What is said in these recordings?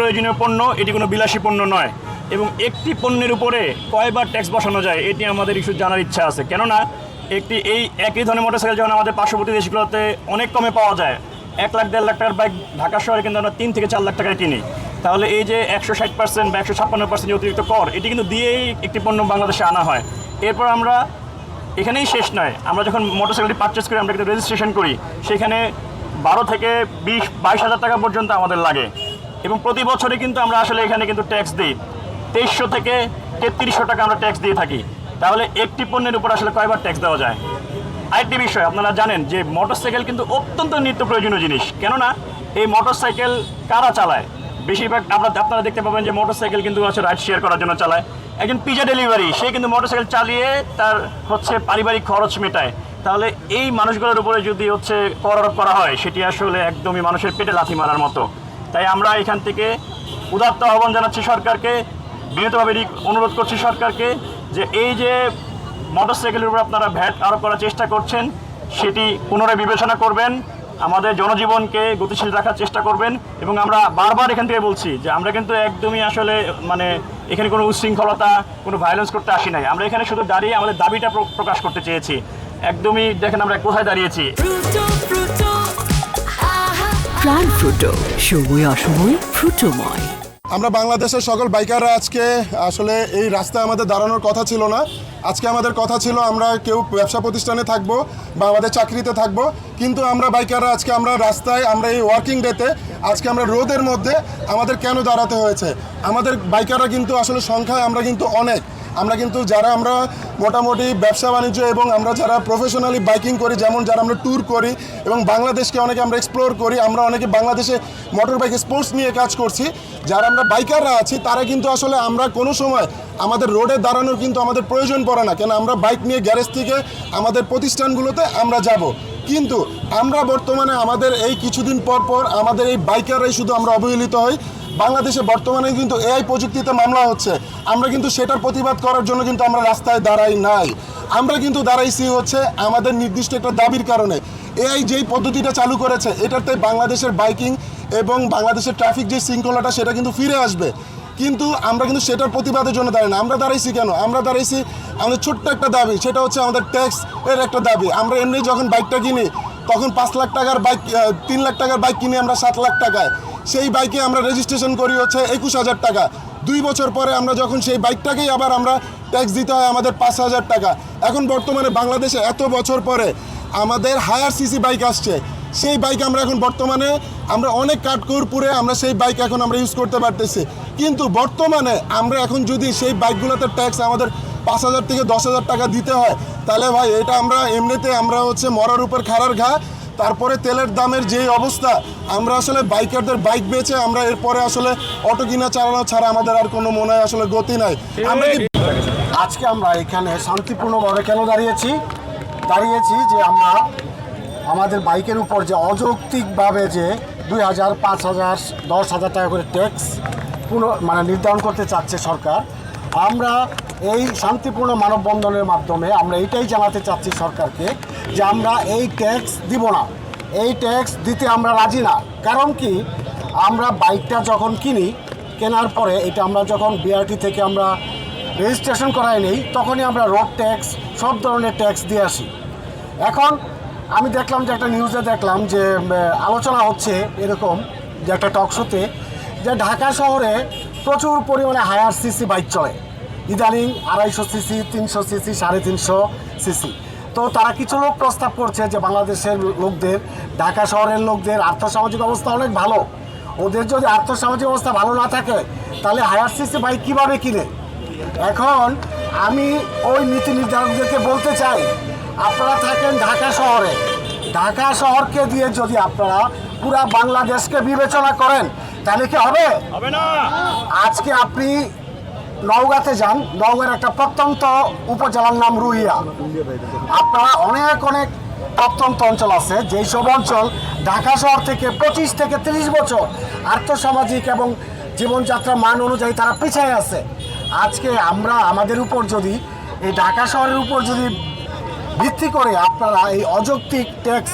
প্রয়োজনীয় পণ্য, এটি কোনো বিলাসী পণ্য নয়। এবং একটি পণ্যের উপরে কয়বার ট্যাক্স বসানো যায় এটি আমাদের একটু জানার ইচ্ছা আছে। কেননা এই একই ধরনের মোটরসাইকেল যখন আমাদের পার্শ্ববর্তী দেশগুলোতে অনেক কমে পাওয়া যায়, 1 লাখ 1.5 লাখ টাকার বাইক ঢাকা শহরে কিন্তু আমরা 3 থেকে 4 লাখ টাকায় কিনি। তাহলে এই যে 160% বা 156% যে অতিরিক্ত কর, এটি কিন্তু দিয়েই একটি পণ্য বাংলাদেশে আনা হয়। এরপর আমরা এখানেই শেষ নয়, আমরা যখন মোটরসাইকেলটি পারচেস করি, আমরা কিন্তু রেজিস্ট্রেশন করি, সেখানে 12 থেকে 22 হাজার টাকা পর্যন্ত আমাদের লাগে। এবং প্রতি বছরে কিন্তু আমরা আসলে এখানে কিন্তু ট্যাক্স দিই, 2300 থেকে 3300 টাকা আমরা ট্যাক্স দিয়ে থাকি। তাহলে একটি পণ্যের উপর আসলে কয়বার ট্যাক্স দেওয়া যায়? আরেকটি বিষয়, আপনারা জানেন যে মোটরসাইকেল কিন্তু অত্যন্ত নিত্য প্রয়োজনীয় জিনিস। কেননা এই মোটরসাইকেল কারা চালায়? বেশিরভাগ আপনারা দেখতে পাবেন যে মোটরসাইকেল কিন্তু রাইড শেয়ার করার জন্য চালায়। একজন পিজা ডেলিভারি, সে কিন্তু মোটরসাইকেল চালিয়ে তার পারিবারিক খরচ মেটায়। তাহলে এই মানুষগুলোর উপরে যদি কর আরোপ করা হয়, সেটি আসলে একদমই মানুষের পেটে লাথি মারার মতো। তাই আমরা এখান থেকে উদাত্ত আহ্বান জানাচ্ছি সরকারকে, বিনীতভাবে অনুরোধ করছি সরকারকে যে এই যে মোটরসাইকেলের উপর আপনারা ভ্যাট আরোপ করার চেষ্টা করছেন, সেটি পুনরায় বিবেচনা করবেন, আমাদের জনজীবনকে গতিশীল রাখার চেষ্টা করবেন। এবং আমরা বারবার এখান থেকে বলছি যে আমরা কিন্তু একদমই আসলে এখানে কোনো উচ্ছৃঙ্খলতা, কোনো ভায়োলেন্স করতে আসি নাই। আমরা এখানে শুধু দাঁড়িয়ে আমাদের দাবিটা প্রকাশ করতে চেয়েছি। একদমই দেখেন আমরা কোথায় দাঁড়িয়েছি। প্রাণ ফ্রুটো, সময় অসময় ফ্রুটোময়। আমরা বাংলাদেশের সকল বাইকাররা আজকে আসলে এই রাস্তায় আমাদের দাঁড়ানোর কথা ছিল না। আজকে আমাদের কথা ছিল আমরা কেউ ব্যবসা প্রতিষ্ঠানে থাকবো বা আমাদের চাকরিতে থাকবো, কিন্তু আমরা বাইকাররা আজকে আমরা রাস্তায়, আমরা এই ওয়ার্কিং ডেতে আজকে আমরা রোদের মধ্যে আমাদের কেন দাঁড়াতে হয়েছে? আমাদের বাইকাররা কিন্তু আসলে সংখ্যায় আমরা কিন্তু অনেক, আমরা কিন্তু যারা আমরা মোটামুটি ব্যবসা বাণিজ্য এবং আমরা যারা প্রফেশনালি বাইকিং করি, যেমন যারা আমরা ট্যুর করি এবং বাংলাদেশকে অনেকে আমরা এক্সপ্লোর করি, আমরা অনেকে বাংলাদেশে মোটর বাইক স্পোর্টস নিয়ে কাজ করছি, যারা আমরা বাইকাররা আছি তারা কিন্তু আসলে আমরা কোনো সময় আমাদের রোডে দাঁড়ানোর কিন্তু আমাদের প্রয়োজন পড়ে না। কেন আমরা বাইক নিয়ে গ্যারেজ থেকে আমাদের প্রতিষ্ঠানগুলোতে আমরা যাব। কিন্তু আমরা বর্তমানে আমাদের এই কিছুদিন পর পর আমাদের এই বাইকাররাই শুধু আমরা অবহেলিত হই। বাংলাদেশে বর্তমানে কিন্তু এআই প্রযুক্তিতে মামলা হচ্ছে, আমরা কিন্তু সেটার প্রতিবাদ করার জন্য কিন্তু আমরা রাস্তায় দাঁড়াই নাই। আমরা কিন্তু দাঁড়াইছি আমাদের নির্দিষ্ট একটা দাবির কারণে। এআই যেই পদ্ধতিটা চালু করেছে, এটাতে বাংলাদেশের বাইকিং এবং বাংলাদেশের ট্রাফিক যে শৃঙ্খলাটা সেটা কিন্তু ফিরে আসবে। কিন্তু আমরা কিন্তু সেটার প্রতিবাদের জন্য দাঁড়াই না। আমরা দাঁড়াইছি কেন? আমরা দাঁড়াইছি আমাদের ছোট্ট একটা দাবি, সেটা হচ্ছে আমাদের ট্যাক্স এর একটা দাবি। আমরা এমনি যখন বাইকটা কিনি তখন 5 লাখ টাকার বাইক, 3 লাখ টাকার বাইক কিনি আমরা 7 লাখ টাকায়। সেই বাইকে আমরা রেজিস্ট্রেশন করি 21,000 টাকা। 2 বছর পরে আমরা যখন সেই বাইকটাকেই আবার আমরা ট্যাক্স দিতে হয় আমাদের 5,000 টাকা। এখন বর্তমানে বাংলাদেশে এত বছর পরে আমাদের হায়ার সিসি বাইক আসছে, সেই বাইক আমরা এখন বর্তমানে আমরা অনেক কাঠকোরপুরে আমরা সেই বাইক এখন আমরা ইউজ করতে পারতেছি। কিন্তু বর্তমানে আমরা এখন যদি সেই বাইকগুলোতে ট্যাক্স আমাদের 5,000 থেকে 10,000 টাকা দিতে হয়, তাহলে ভাই এটা আমরা এমনিতে আমরা মরার উপর খাড়ার ঘা। তারপরে তেলের দামের যেই অবস্থা, আমরা আসলে বাইকারদের বাইক বেচে আমরা এরপরে আসলে অটো কিনা চালানো ছাড়া আমাদের আর কোনো মনে হয় আসলে গতি নাই। আমরা আজকে আমরা এখানে শান্তিপূর্ণভাবে কেন দাঁড়িয়েছি যে আমরা আমাদের বাইকের উপর যে অযৌক্তিকভাবে যে 2,000, 5,000, 10,000 টাকা করে ট্যাক্স নির্ধারণ করতে চাচ্ছে সরকার, আমরা এই শান্তিপূর্ণ মানববন্ধনের মাধ্যমে আমরা এটাই জানাতে চাচ্ছি সরকারকে যে আমরা এই ট্যাক্স দিব না, এই ট্যাক্স দিতে আমরা রাজি না। কারণ কি, আমরা বাইকটা যখন কেনার পরে এটা আমরা যখন বিআরটি থেকে আমরা রেজিস্ট্রেশন করাই নেই, তখনই আমরা রোড ট্যাক্স, সব ধরনের ট্যাক্স দিয়ে আসি। এখন আমি দেখলাম যে একটা নিউজে দেখলাম যে আলোচনা হচ্ছে এরকম যে একটা টকশোতে যে ঢাকা শহরে প্রচুর পরিমাণে হায়ার সিসি বাইক চলে, ইদানিং 250 সিসি, 300 সিসি, 350 সিসি। তো তারা কিছু লোক প্রস্তাব করছে যে বাংলাদেশের লোকদের, ঢাকা শহরের লোকদের আর্থসামাজিক অবস্থা অনেক ভালো, ওদের যদি আর্থসামাজিক অবস্থা ভালো না থাকে তাহলে হায়ার সিসি বাইক কীভাবে কিনে? এখন আমি ওই নীতি নির্ধারকদেরকে বলতে চাই, আপনারা থাকেন ঢাকা শহরে, ঢাকা শহরকে দিয়ে যদি আপনারা পুরা বাংলাদেশকে বিবেচনা করেন তাহলে কি হবে? হবে না। আজকে আপনি নওগাঁতে যান, নওগাঁর একটা প্রত্যন্ত উপজেলার নাম রুইয়া। আপনারা অনেক প্রত্যন্ত অঞ্চল আছে, যেই সব অঞ্চল ঢাকা শহর থেকে 25 থেকে 30 বছর আর্থসামাজিক এবং জীবনযাত্রার মান অনুযায়ী তারা পিছিয়ে আছে। আজকে আমরা আমাদের উপর যদি এই ঢাকা শহরের উপর যদি ভিত্তি করে আপনারা এই অযৌক্তিক ট্যাক্স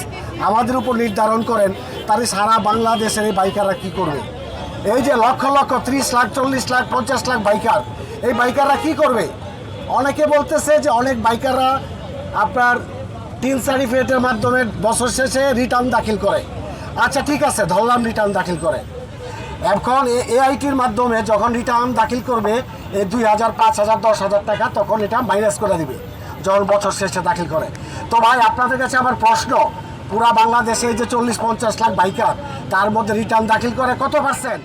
আমাদের উপর নির্ধারণ করেন, তাহলে সারা বাংলাদেশের এই বাইকাররা কী করবে? এই যে লক্ষ লক্ষ 30 লাখ 40 লাখ 50 লাখ বাইকার, এই বাইকাররা কি করবে? অনেকে বলতেছে যে অনেক বাইকাররা আপনার 3 সার্টিফিকেটের মাধ্যমে বছর শেষে রিটার্ন দাখিল করে। আচ্ছা ঠিক আছে, ধরলাম রিটার্ন দাখিল করে। এখন এআইটির মাধ্যমে যখন রিটার্ন দাখিল করবে এই 2000, 5000, 10,000 টাকা, তখন এটা মাইনাস করে দিবে যখন বছর শেষে দাখিল করে। তো ভাই আপনাদের কাছে আমার প্রশ্ন, পুরা বাংলাদেশে এই যে 40-50 লাখ বাইকার, তার মধ্যে রিটার্ন দাখিল করে কত %?